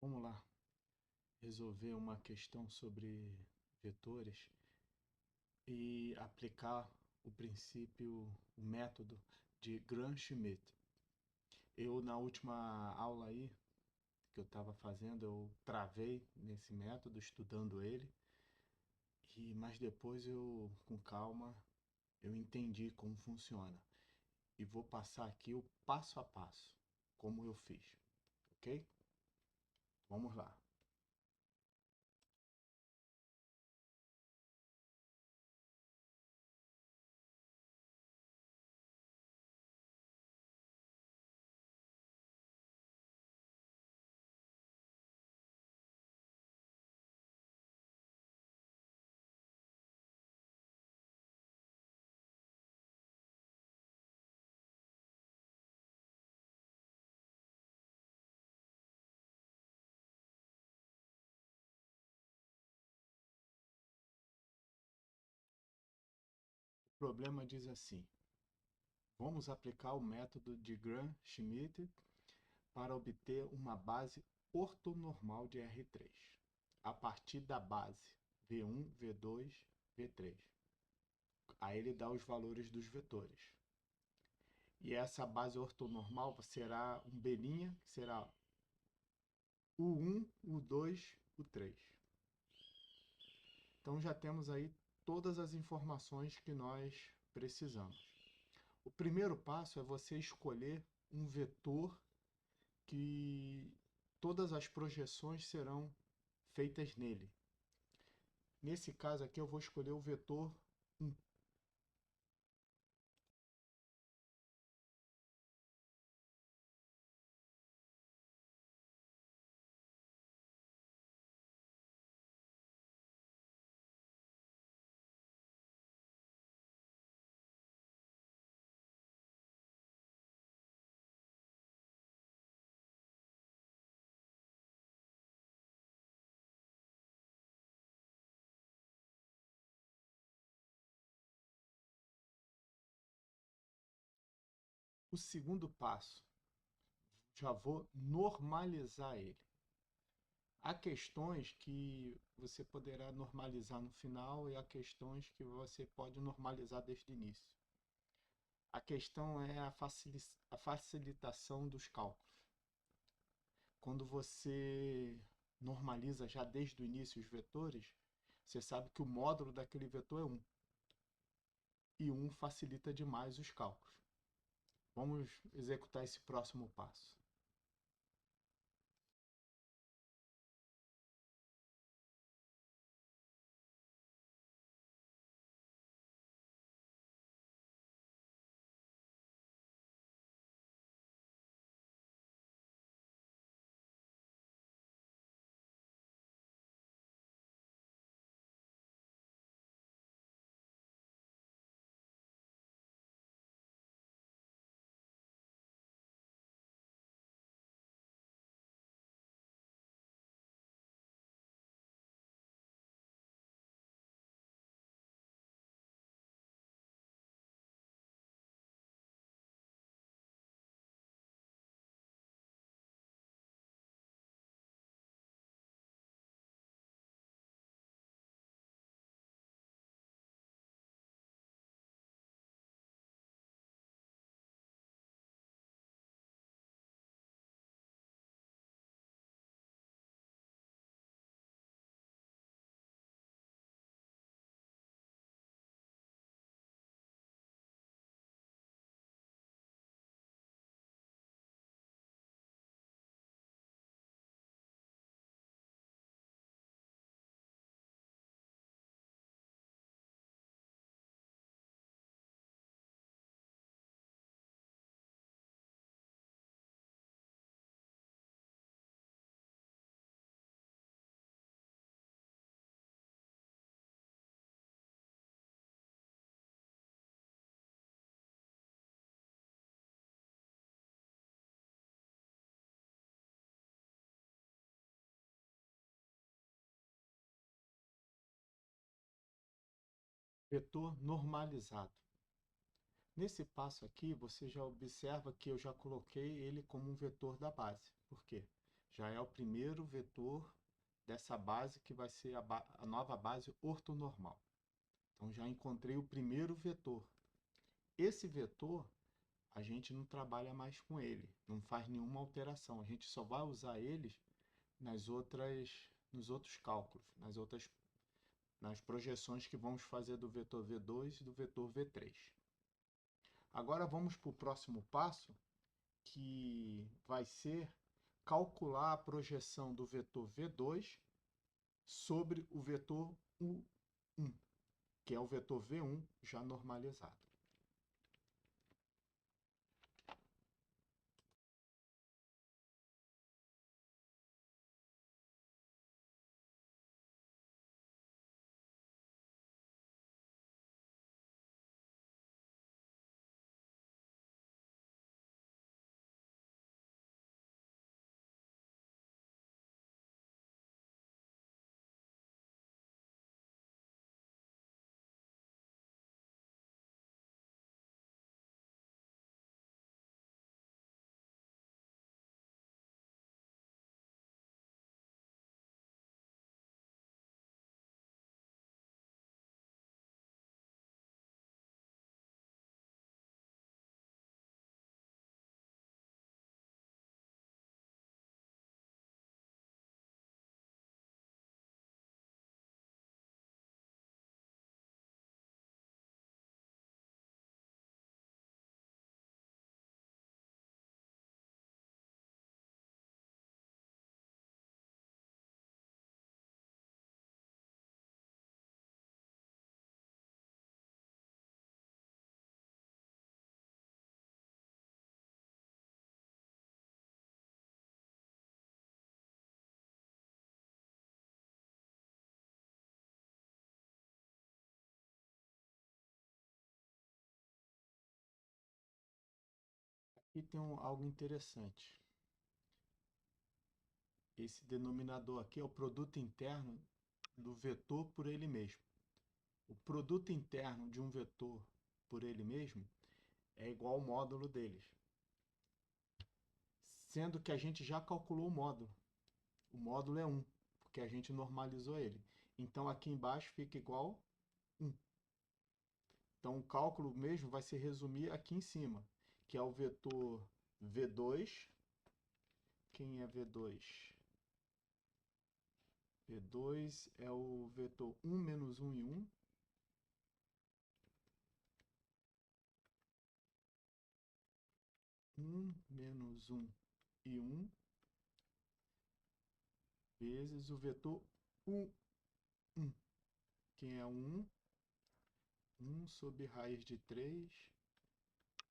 Vamos lá resolver uma questão sobre vetores e aplicar o princípio, o método de Gram-Schmidt. Eu, na última aula aí que eu estava fazendo, eu travei nesse método, estudando ele, mas depois eu, com calma, eu entendi como funciona. E vou passar aqui o passo a passo, como eu fiz, ok? Vamos lá. O problema diz assim: vamos aplicar o método de Gram-Schmidt para obter uma base ortonormal de R3, a partir da base V1, V2, V3. Aí ele dá os valores dos vetores. E essa base ortonormal será um B', que será U1, U2, U3. Então já temos aí todas as informações que nós precisamos. O primeiro passo é você escolher um vetor que todas as projeções serão feitas nele. Nesse caso aqui eu vou escolher o vetor 1. O segundo passo, já vou normalizar ele. Há questões que você poderá normalizar no final e há questões que você pode normalizar desde o início. A questão é a facilitação dos cálculos. Quando você normaliza já desde o início os vetores, você sabe que o módulo daquele vetor é 1. E 1 facilita demais os cálculos. Vamos executar esse próximo passo. Vetor normalizado. Nesse passo aqui, você já observa que eu já coloquei ele como um vetor da base. Por quê? Já é o primeiro vetor dessa base que vai ser a nova base ortonormal. Então já encontrei o primeiro vetor. Esse vetor, a gente não trabalha mais com ele, não faz nenhuma alteração. A gente só vai usar eles nos outros cálculos, nas projeções que vamos fazer do vetor V2 e do vetor V3. Agora vamos para o próximo passo, que vai ser calcular a projeção do vetor V2 sobre o vetor U1, que é o vetor V1 já normalizado. Aqui tem algo interessante. Esse denominador aqui é o produto interno do vetor por ele mesmo. O produto interno de um vetor por ele mesmo é igual ao módulo deles, sendo que a gente já calculou o módulo. O módulo é 1, porque a gente normalizou ele. Então aqui embaixo fica igual 1. Então o cálculo mesmo vai se resumir aqui em cima, que é o vetor V2. Quem é V2? V2 é o vetor 1 menos 1 e 1. 1 menos 1 e 1 vezes o vetor 1. Quem é 1? 1 sobre raiz de 3,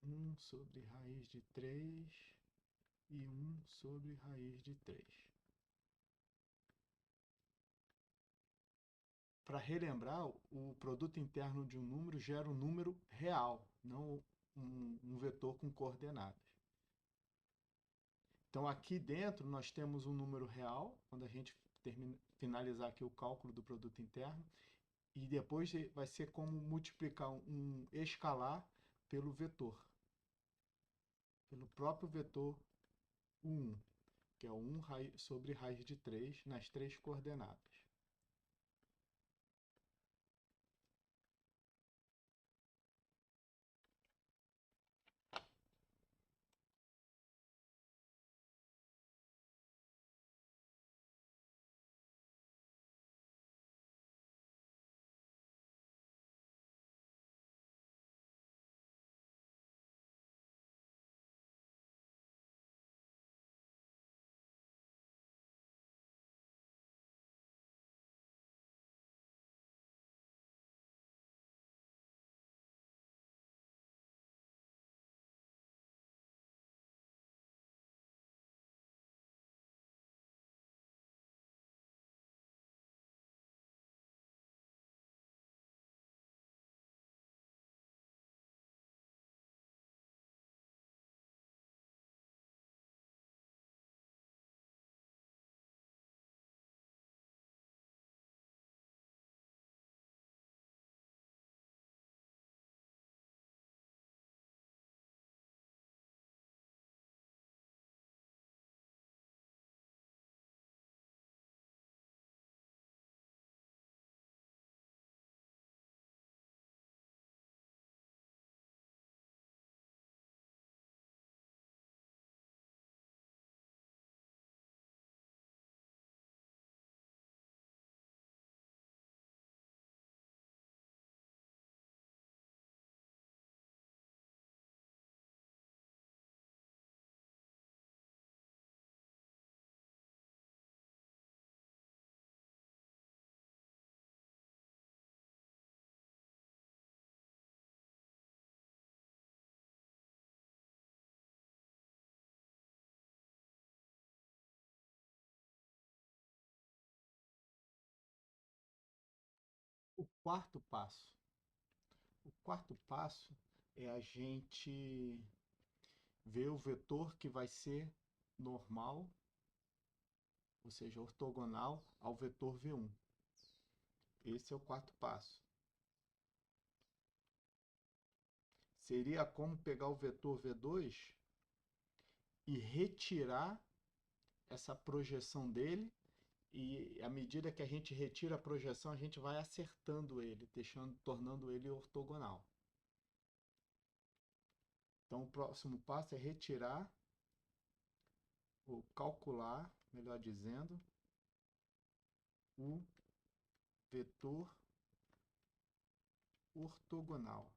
1 sobre raiz de 3 e 1 sobre raiz de 3. Para relembrar, o produto interno de um número gera um número real, não um vetor com coordenadas. Então aqui dentro nós temos um número real, quando a gente finalizar aqui o cálculo do produto interno, e depois vai ser como multiplicar um escalar pelo vetor, pelo próprio vetor 1, que é 1 sobre raiz de 3 nas 3 coordenadas. Quarto passo. O quarto passo é a gente ver o vetor que vai ser normal, ou seja, ortogonal ao vetor V1. Esse é o quarto passo. Seria como pegar o vetor V2 e retirar essa projeção dele, e à medida que a gente retira a projeção, a gente vai acertando ele, tornando ele ortogonal. Então, o próximo passo é retirar, ou calcular, melhor dizendo, o vetor ortogonal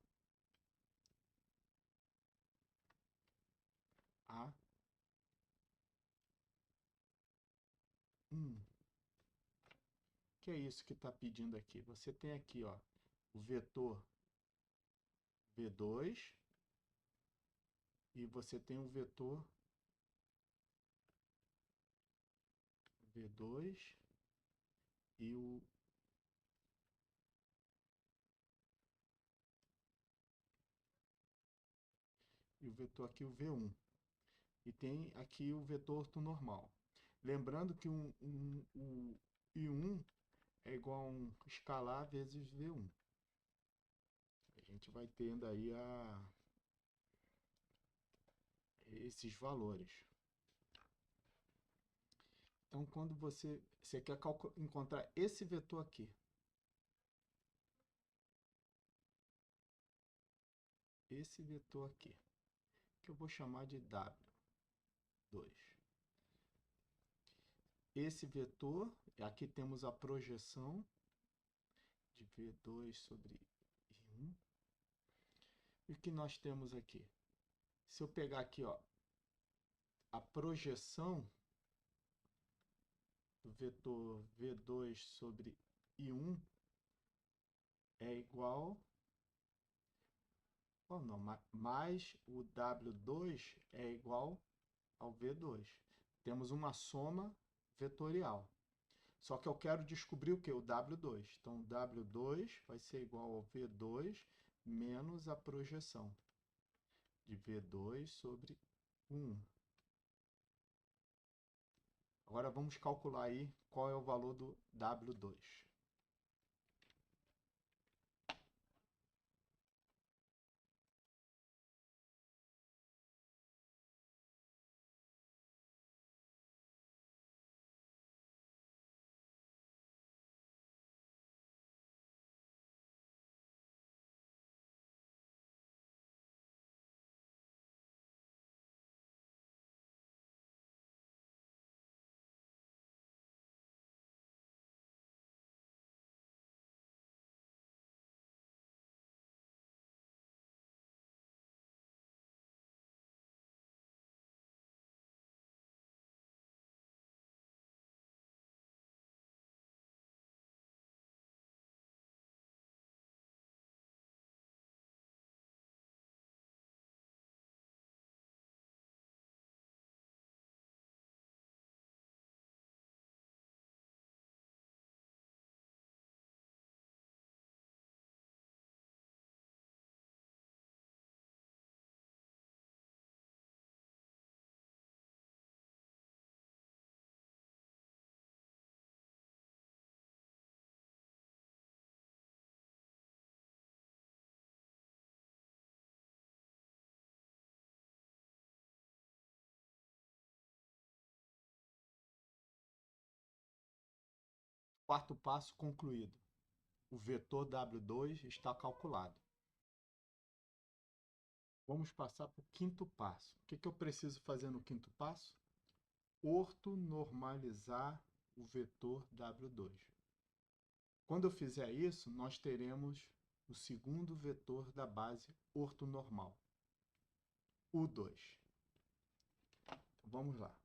a 1. Que é isso que está pedindo aqui? Você tem aqui, ó, o vetor V2 e você tem o vetor V2 e o vetor aqui, o V1. E tem aqui o vetor ortonormal. Lembrando que o I1 é igual a um escalar vezes V1. A gente vai tendo aí esses valores. Então, quando você quer encontrar esse vetor aqui, que eu vou chamar de W2. Esse vetor, aqui temos a projeção de V2 sobre I1. E o que nós temos aqui? Se eu pegar aqui, ó, a projeção do vetor V2 sobre I1 é igual, ou não, mais o W2 é igual ao V2. Temos uma soma vetorial. Só que eu quero descobrir o que? O W2. Então, o W2 vai ser igual ao V2 menos a projeção de V2 sobre 1. Agora vamos calcular aí qual é o valor do W2. Quarto passo concluído. O vetor W2 está calculado. Vamos passar para o quinto passo. O que eu preciso fazer no quinto passo? Ortonormalizar o vetor W2. Quando eu fizer isso, nós teremos o segundo vetor da base ortonormal, U2. Vamos lá.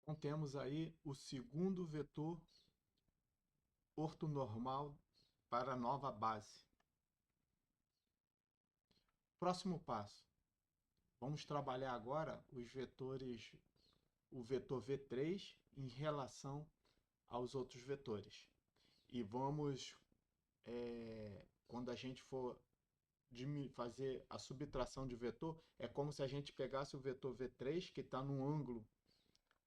Então temos aí o segundo vetor ortonormal para a nova base. Próximo passo. Vamos trabalhar agora os vetores, o vetor V3 em relação aos outros vetores. E vamos, quando a gente for fazer a subtração de vetor, é como se a gente pegasse o vetor V3, que está num ângulo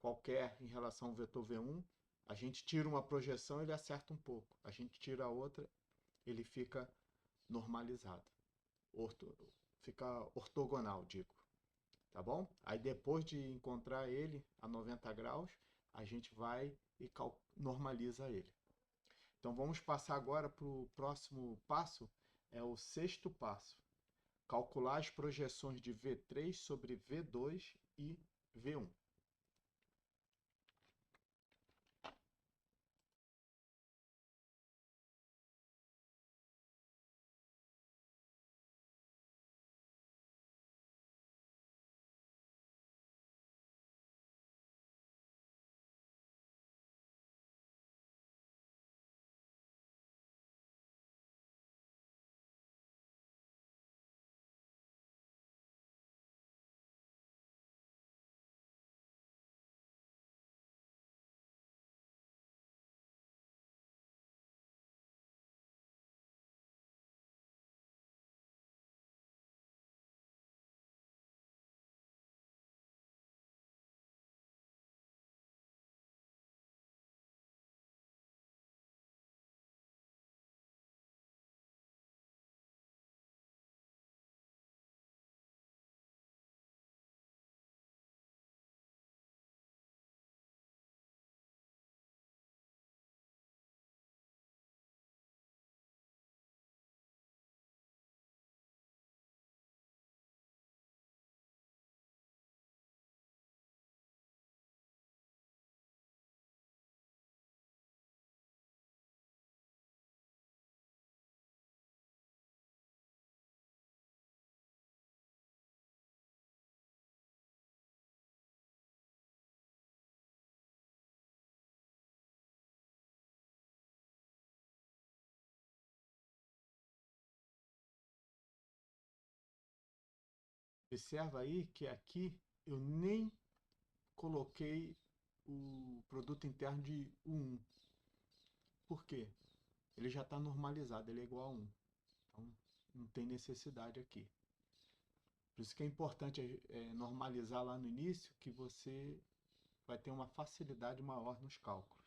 qualquer em relação ao vetor V1, a gente tira uma projeção, ele acerta um pouco. A gente tira a outra, ele fica normalizado. Fica ortogonal, digo. Tá bom? Aí depois de encontrar ele a 90 graus, a gente vai e normaliza ele. Então vamos passar agora para o próximo passo, é o sexto passo. Calcular as projeções de V3 sobre V2 e V1. Observa aí que aqui eu nem coloquei o produto interno de 1. Por quê? Ele já está normalizado, ele é igual a 1. Então não tem necessidade aqui. Por isso que é importante normalizar lá no início, que você vai ter uma facilidade maior nos cálculos.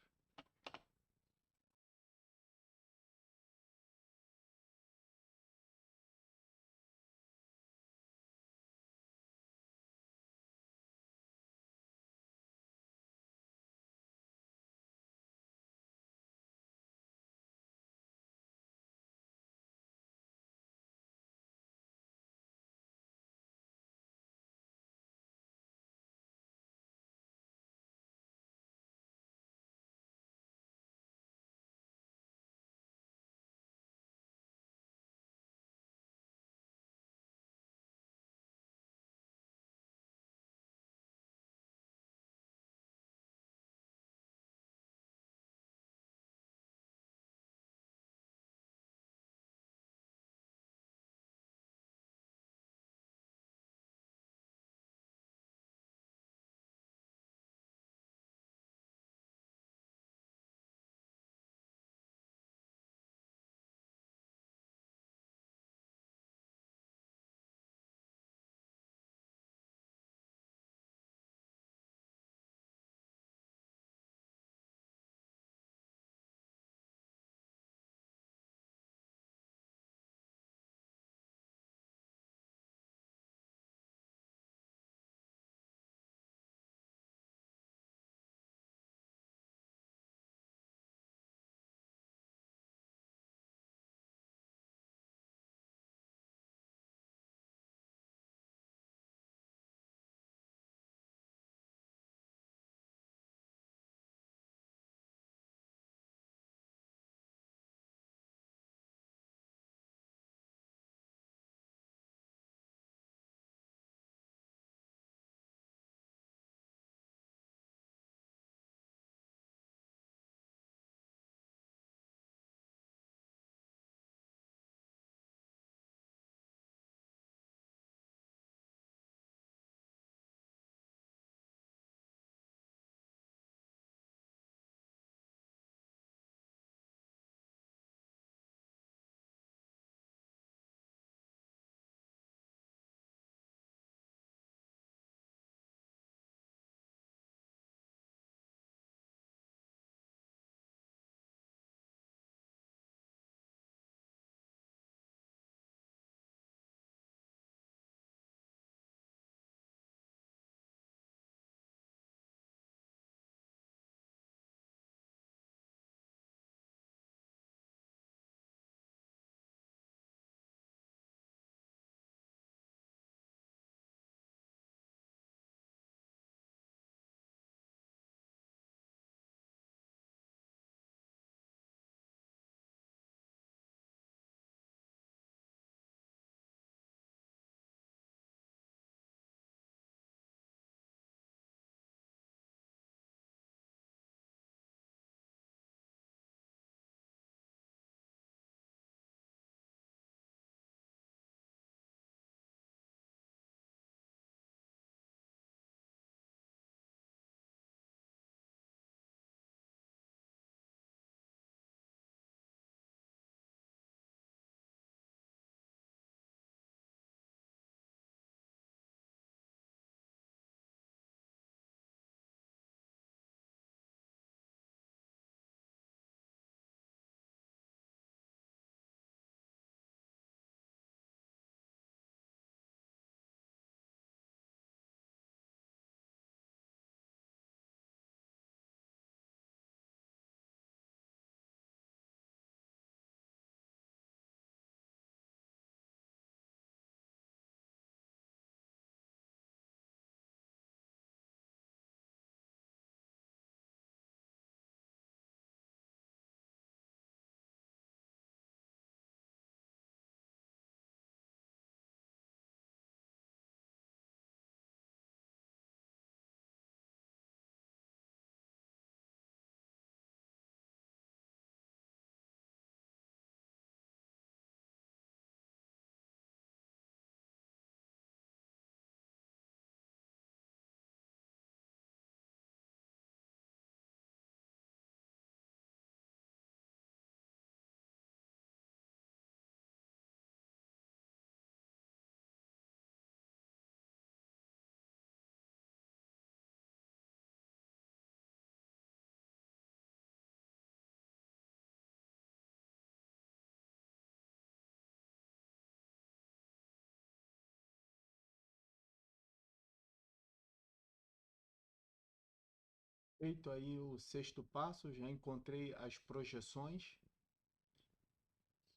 Feito aí o sexto passo, já encontrei as projeções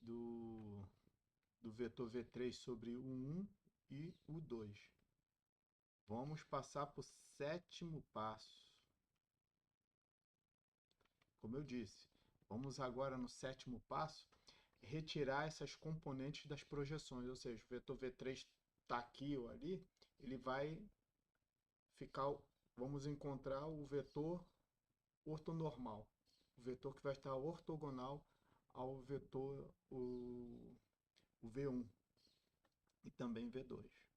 do, do vetor V3 sobre o 1 e o 2. Vamos passar para o sétimo passo. Como eu disse, vamos agora no sétimo passo retirar essas componentes das projeções, ou seja, o vetor V3 está aqui ou ali, ele vai ficar, vamos encontrar o vetor ortonormal, o vetor que vai estar ortogonal ao vetor o V1 e também V2.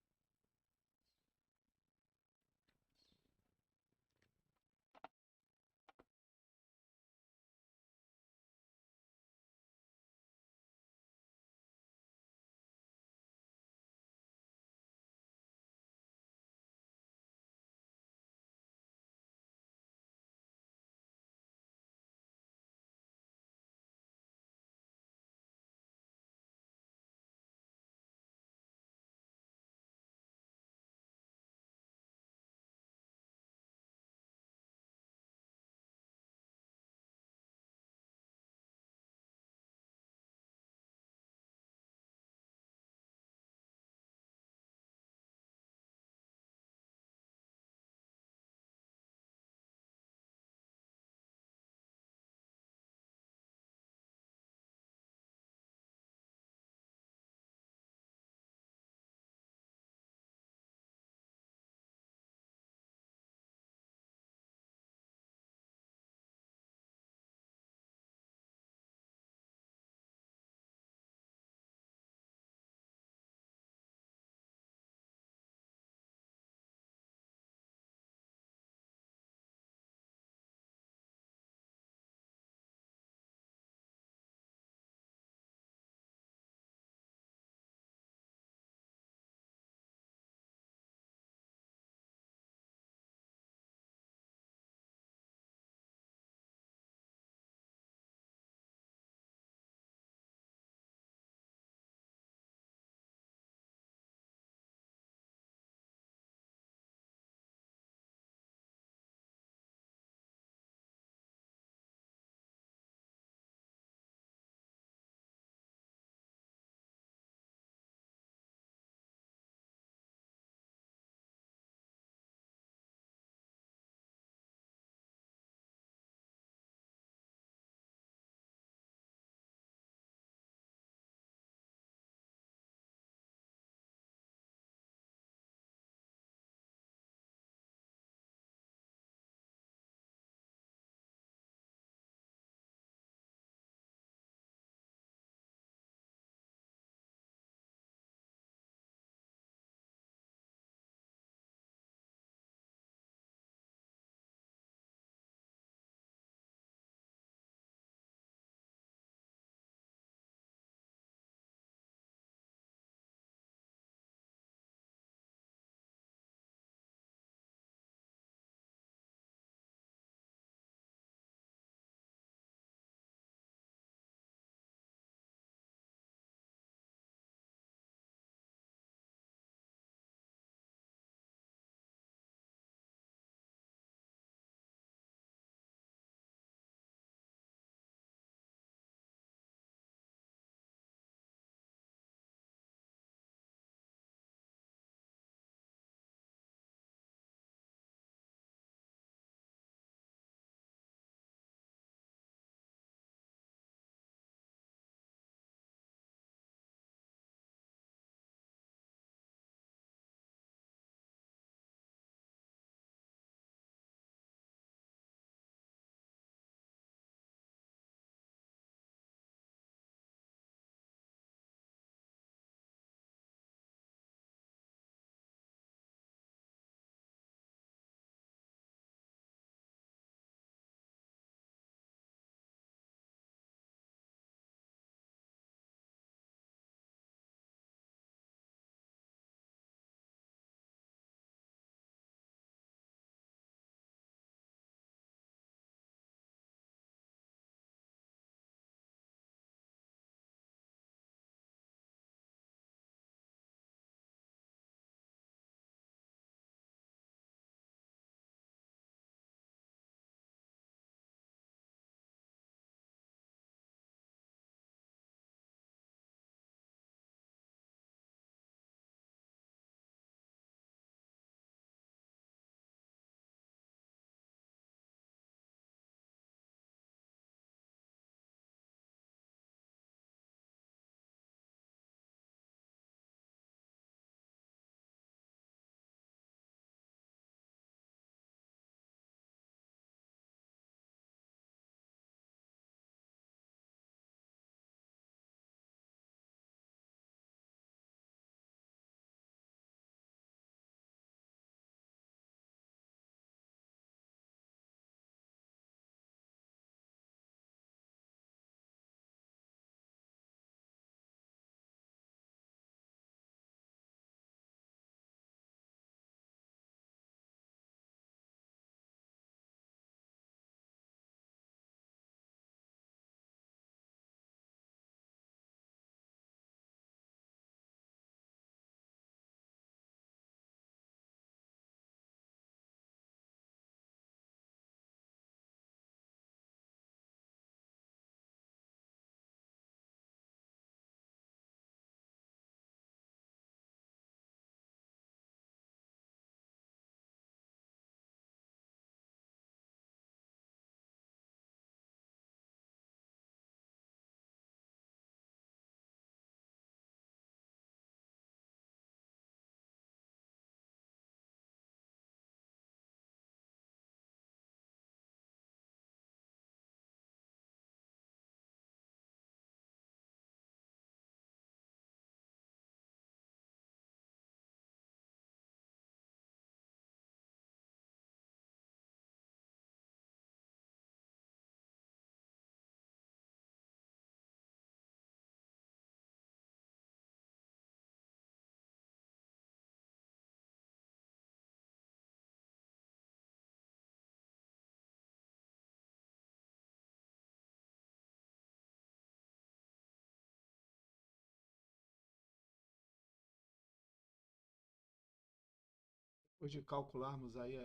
Hoje calcularmos aí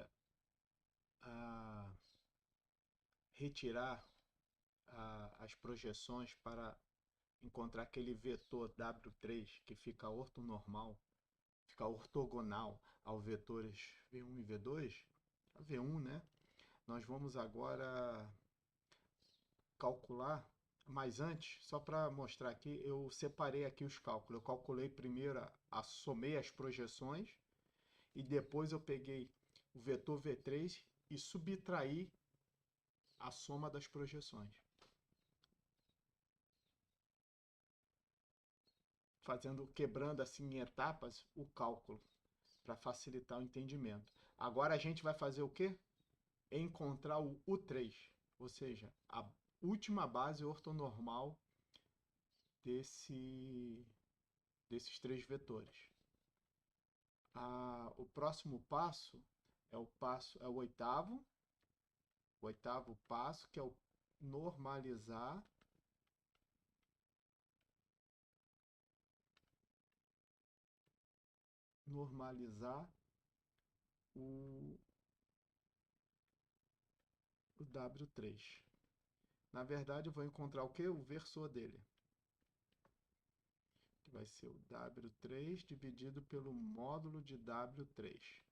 a retirar as projeções para encontrar aquele vetor W3 que fica ortonormal, fica ortogonal ao vetores V1 e V2, a V1, né? Nós vamos agora calcular, mas antes, só para mostrar aqui, eu separei aqui os cálculos. Eu calculei primeiro, somei as projeções e depois eu peguei o vetor V3 e subtraí a soma das projeções, quebrando assim em etapas o cálculo para facilitar o entendimento. Agora a gente vai fazer o quê? Encontrar o U3, ou seja, a última base ortonormal desses três vetores. O próximo passo é o oitavo passo, que é o normalizar o W3. Na verdade, eu vou encontrar o que? O versor dele, que vai ser o W3 dividido pelo módulo de W3.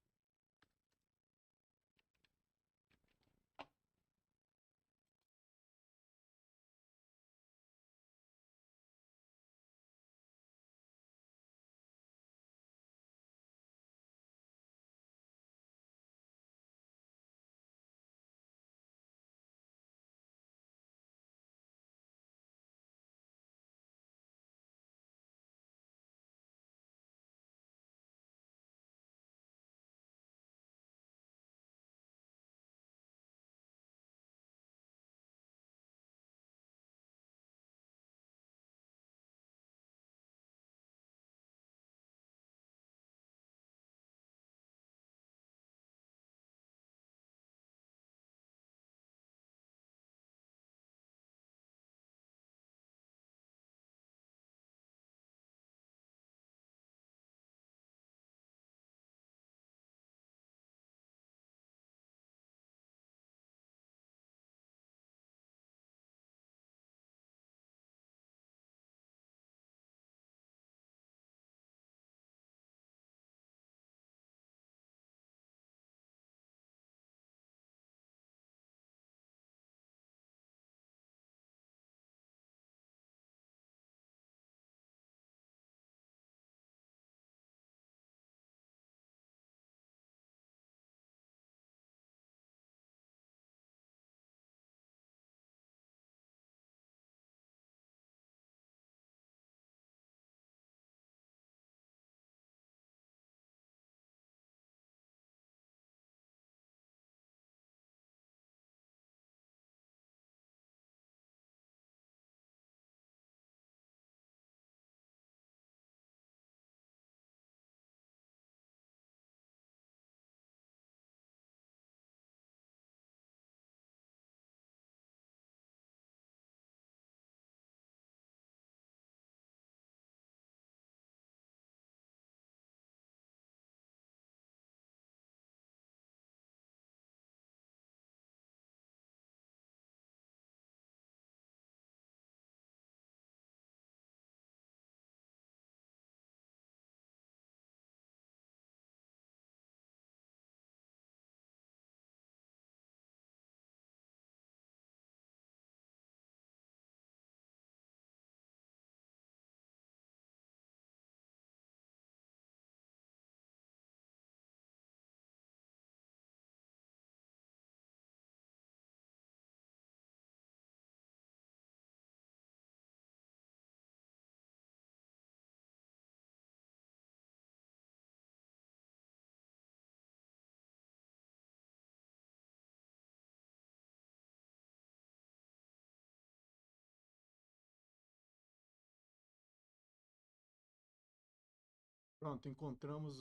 Pronto, encontramos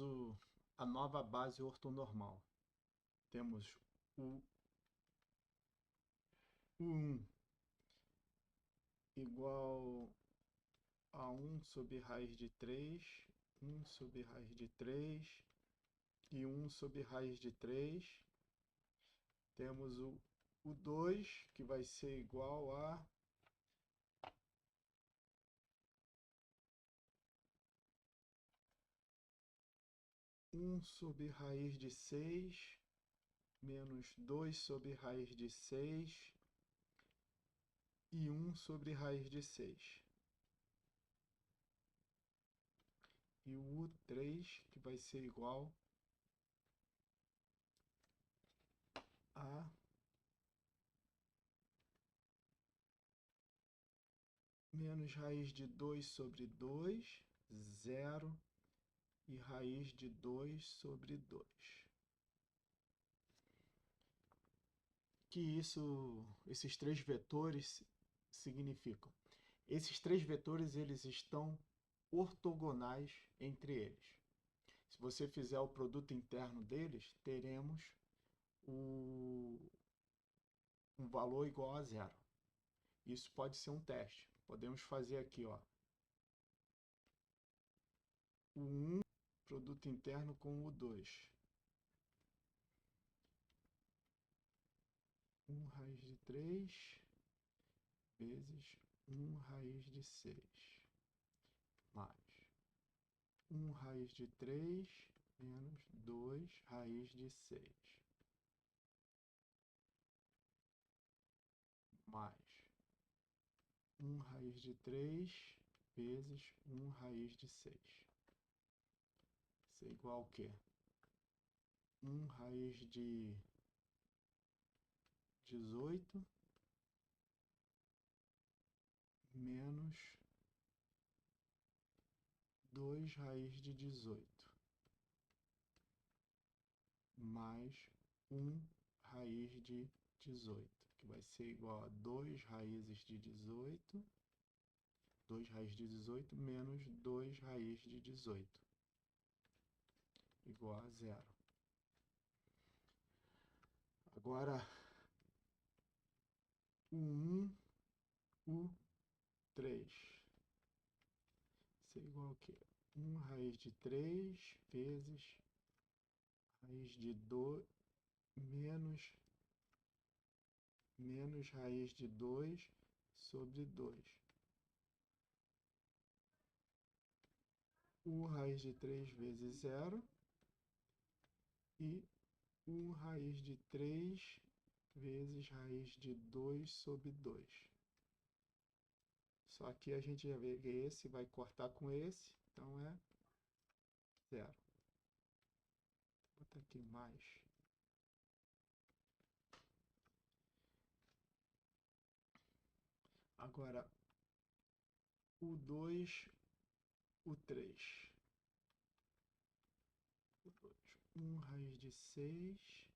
a nova base ortonormal. Temos o U1 igual a 1 sobre raiz de 3, 1 sobre raiz de 3 e 1 sobre raiz de 3. Temos o 2, que vai ser igual a 1 sobre raiz de 6 menos 2 sobre raiz de 6 e 1 sobre raiz de 6. E o U3, que vai ser igual a menos raiz de 2 sobre 2, 0, e raiz de 2 sobre 2. Que esses três vetores significam? Esses três vetores eles estão ortogonais entre eles. Se você fizer o produto interno deles, teremos um valor igual a zero. Isso pode ser um teste. Podemos fazer aqui, ó, o 1 produto interno com o 2. 1 raiz de 3 vezes 1 raiz de 6, mais 1 raiz de 3 menos 2 raiz de 6, mais 1 raiz de 3 vezes 1 raiz de 6. Isso é igual ao quê? 1 raiz de 18 menos 2 raiz de 18, mais 1 raiz de 18, que vai ser igual a 2 raízes de 18, 2 raízes de 18 menos 2 raízes de 18, igual a zero. Agora, o 1, o 3. Isso é igual a quê? 1 raiz de 3 vezes raiz de 2 menos raiz de 2 sobre 2. 1 raiz de 3 vezes 0 e 1 raiz de 3 vezes raiz de 2 sobre 2. Só que a gente já vê que esse vai cortar com esse, então é 0. Vou botar aqui mais. Agora, o 2, o 3. 1 raiz de 6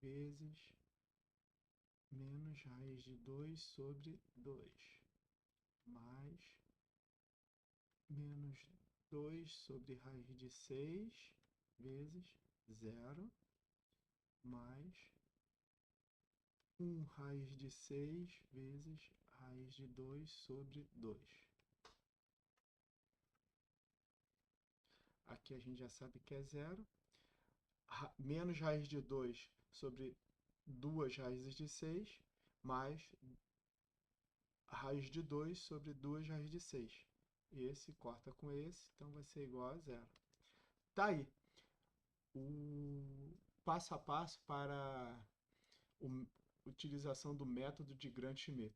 vezes menos raiz de 2 sobre 2, mais menos 2 sobre raiz de 6 vezes 0, mais 1 raiz de 6 vezes raiz de 2 sobre 2. Aqui a gente já sabe que é 0. Menos raiz de 2 sobre 2 raízes de 6, mais raiz de 2 sobre 2 raízes de 6. Esse corta com esse, então vai ser igual a 0. Tá aí o passo a passo para a utilização do método de Gram-Schmidt.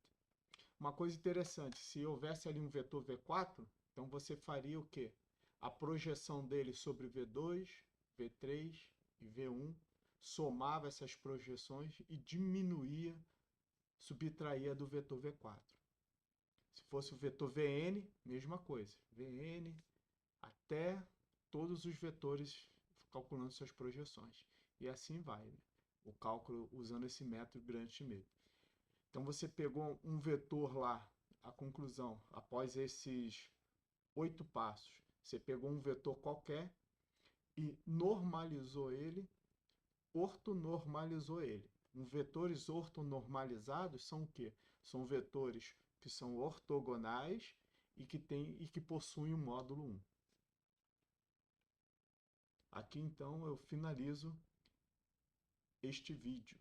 Uma coisa interessante, se houvesse ali um vetor V4, então você faria o quê? A projeção dele sobre V2, V3 e V1, somava essas projeções e diminuía, subtraía do vetor V4. Se fosse o vetor Vn, mesma coisa. Vn até todos os vetores calculando suas projeções. E assim vai, né? O cálculo usando esse método Gram-Schmidt. Então você pegou um vetor lá, a conclusão, após esses 8 passos, você pegou um vetor qualquer e normalizou ele, ortonormalizou ele. Vetores ortonormalizados são o quê? São vetores que são ortogonais e que possuem o módulo 1. Aqui então eu finalizo este vídeo.